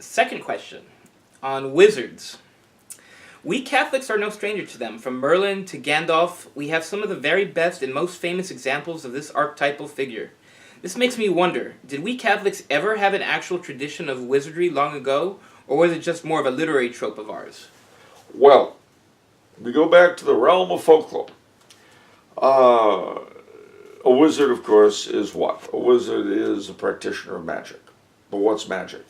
Second question on wizards. We Catholics are no stranger to them. From Merlin to Gandalf, we have some of the very best and most famous examples of this archetypal figure. This makes me wonder, did we Catholics ever have an actual tradition of wizardry long ago, or was it just more of a literary trope of ours? Well, we go back to the realm of folklore. A wizard, of course, is what? A wizard is a practitioner of magic. But what's magic?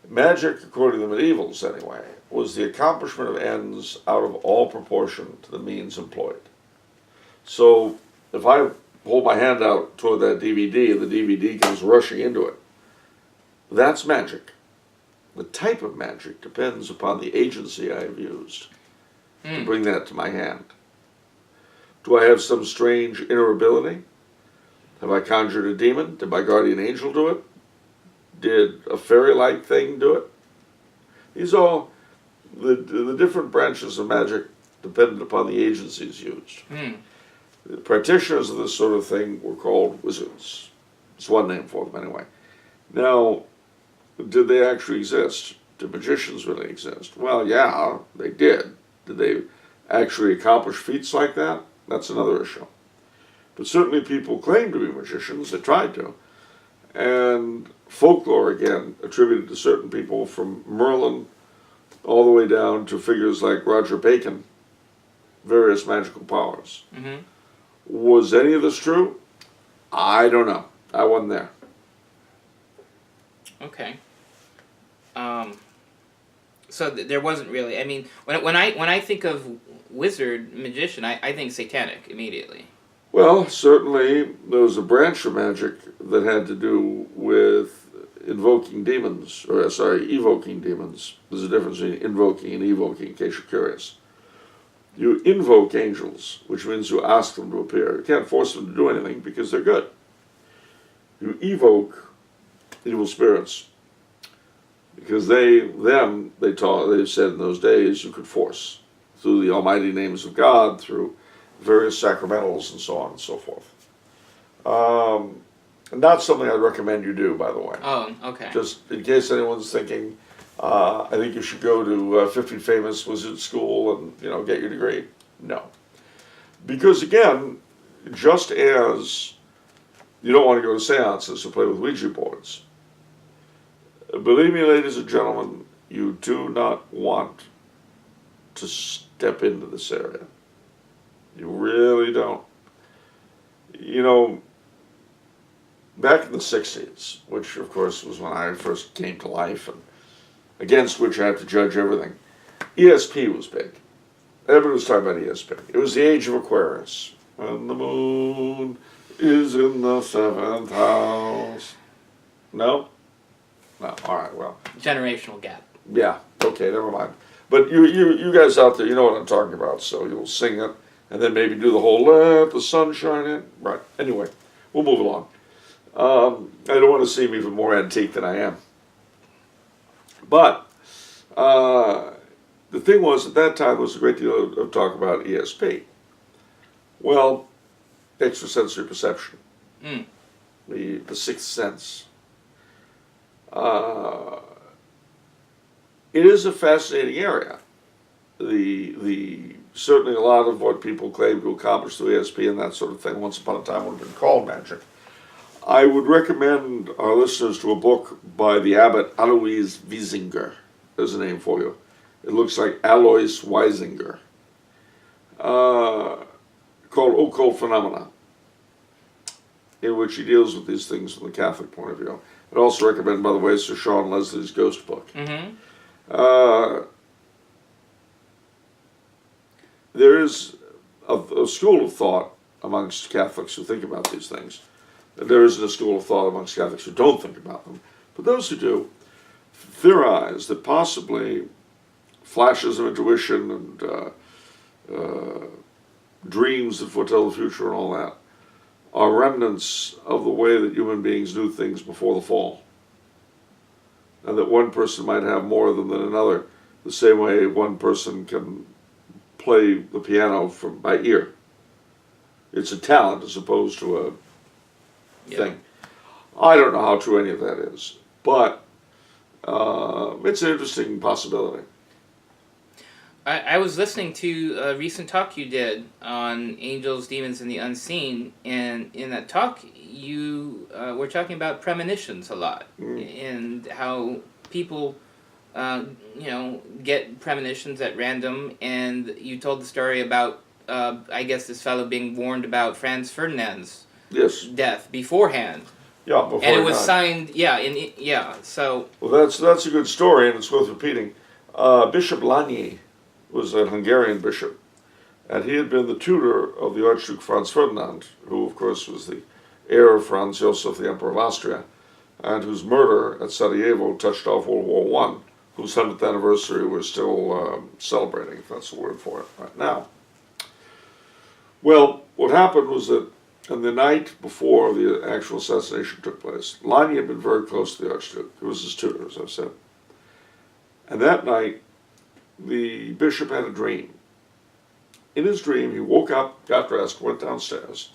Magic, according to the medievals anyway, was the accomplishment of ends out of all proportion to the means employed. So, if I hold my hand out toward that DVD and the DVD comes rushing into it, that's magic. The type of magic depends upon the agency I have used to bring that to my hand. Do I have some strange inner ability? Have I conjured a demon? Did my guardian angel do it? Did a fairy-like thing do it? These all, the different branches of magic depended upon the agencies used. The practitioners of this sort of thing were called wizards. It's one name for them anyway. Now, did they actually exist? Did magicians really exist? Well, yeah, they did. Did they actually accomplish feats like that? That's another issue. But certainly people claimed to be magicians. They tried to. And folklore, again, attributed to certain people from Merlin all the way down to figures like Roger Bacon, various magical powers. Was any of this true? I don't know. I wasn't there. Okay. So there wasn't really. I mean, when I think of wizard, magician, I think satanic immediately. Well, certainly there was a branch of magic that had to do with invoking demons, or evoking demons. There's a difference between invoking and evoking, in case you're curious. You invoke angels, which means you ask them to appear. You can't force them to do anything because they're good. You evoke evil spirits because they said in those days you could force through the almighty names of God, through various sacramentals and so on and so forth. Not something I'd recommend you do, by the way. Oh, okay. Just in case anyone's thinking, I think you should go to 50 Famous Wizard School and get your degree. No. Because again, just as you don't want to go to seances or play with Ouija boards, believe me, ladies and gentlemen, you do not want to step into this area. You really don't. Back in the 60s, which of course was when I first came to life and against which I had to judge everything, ESP was big. Everybody was talking about ESP. It was the age of Aquarius. When the moon is in the 7th house. No? No, all right, well. Generational gap. Yeah, okay, never mind. But you guys out there, you know what I'm talking about, so you'll sing it, and then maybe do the whole let the sun shine in. Right, anyway, we'll move along. I don't want to seem even more antique than I am. But the thing was, at that time, there was a great deal of talk about ESP. Well, extrasensory perception. The sixth sense. It is a fascinating area. Certainly a lot of what people claim to accomplish through ESP and that sort of thing once upon a time would have been called magic. I would recommend our listeners to a book by the abbot Alois Wiesinger. There's a name for you. It looks like Alois Weisinger. Called Occult Phenomena, in which he deals with these things from the Catholic point of view. I'd also recommend, by the way, Sir Sean Leslie's Ghost Book. There is a school of thought amongst Catholics who think about these things. There isn't a school of thought amongst Catholics who don't think about them. But those who do theorize that possibly flashes of intuition and dreams that foretell the future and all that are remnants of the way that human beings do things before the fall. And that one person might have more of them than another, the same way one person can play the piano by ear. It's a talent as opposed to a thing. I don't know how true any of that is, but It's an interesting possibility. I was listening to a recent talk you did on angels, demons, and the unseen, and in that talk you were talking about premonitions a lot, and how people, get premonitions at random, and you told the story about, I guess, this fellow being warned about Franz Ferdinand's death beforehand. Yeah, before and it was died. signed, so... Well, that's a good story, and it's worth repeating. Bishop Lányi was a Hungarian bishop, and he had been the tutor of the Archduke Franz Ferdinand, who, of course, was the heir of Franz Joseph, the Emperor of Austria, and whose murder at Sarajevo touched off World War I, whose 100th anniversary we're still celebrating, if that's the word for it, right now. Well, what happened was that on the night before the actual assassination took place, Lányi had been very close to the Archduke. He was his tutor, as I've said. And that night, the bishop had a dream. In his dream, he woke up, got dressed, went downstairs,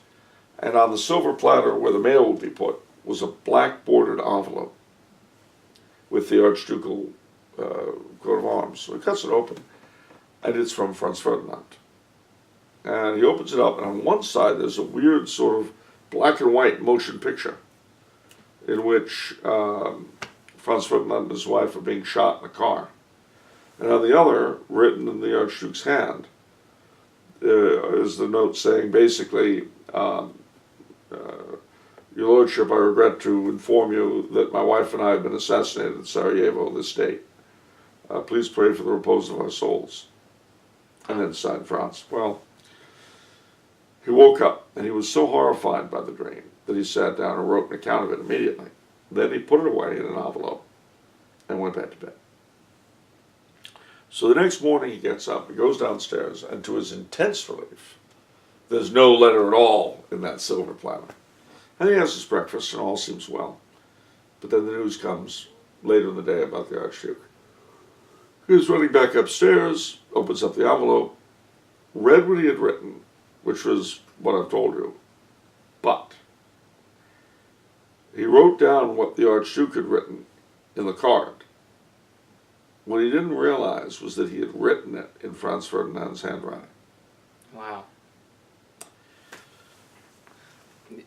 and on the silver platter where the mail would be put was a black bordered envelope with the archducal coat of arms. So he cuts it open, and it's from Franz Ferdinand. And he opens it up, and on one side there's a weird sort of black and white motion picture in which Franz Ferdinand and his wife are being shot in a car. And on the other, written in the Archduke's hand, is the note saying basically, Your Lordship, I regret to inform you that my wife and I have been assassinated in Sarajevo this date. Please pray for the repose of our souls. And then signed Franz. Well, he woke up, and he was so horrified by the dream that he sat down and wrote an account of it immediately. Then he put it away in an envelope and went back to bed. So the next morning he gets up, he goes downstairs, and to his intense relief, there's no letter at all in that silver platter. And he has his breakfast, and all seems well. But then the news comes later in the day about the Archduke. He's running back upstairs, opens up the envelope, read what he had written, which was what I've told you, but he wrote down what the Archduke had written in the card. What he didn't realize was that he had written it in Franz Ferdinand's handwriting. Wow. In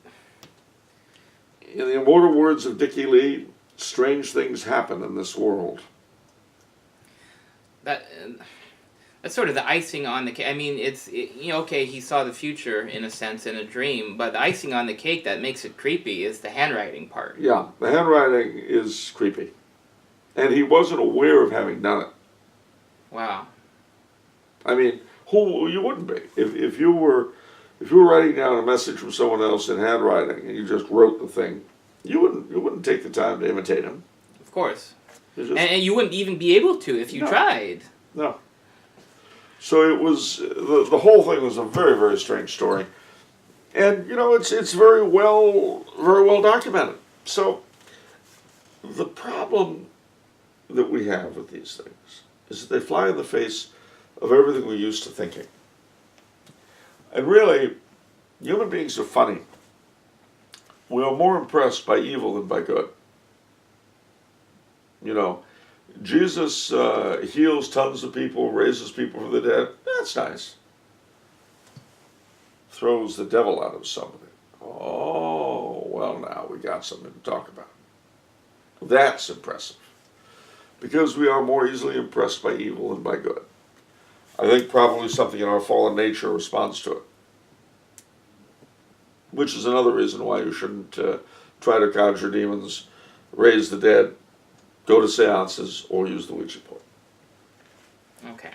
the immortal words of Dickie Lee, strange things happen in this world. That's sort of the icing on the cake. I mean, okay, he saw the future in a sense in a dream, but the icing on the cake that makes it creepy is the handwriting part. Yeah, the handwriting is creepy. And he wasn't aware of having done it. Wow. I mean, who you wouldn't be if you were writing down a message from someone else in handwriting and you just wrote the thing. You wouldn't take the time to imitate him. Of course. And you wouldn't even be able to if you tried. No. So it was the whole thing was a very, very strange story, and it's very well documented. So the problem that we have with these things is that they fly in the face of everything we're used to thinking. And really, human beings are funny. We are more impressed by evil than by good. Jesus heals tons of people, raises people from the dead. That's nice. Throws the devil out of somebody. Oh, well, now we got something to talk about. That's impressive. Because we are more easily impressed by evil than by good. I think probably something in our fallen nature responds to it. Which is another reason why you shouldn't try to conjure demons, raise the dead, go to seances, or use the Ouija board. Okay.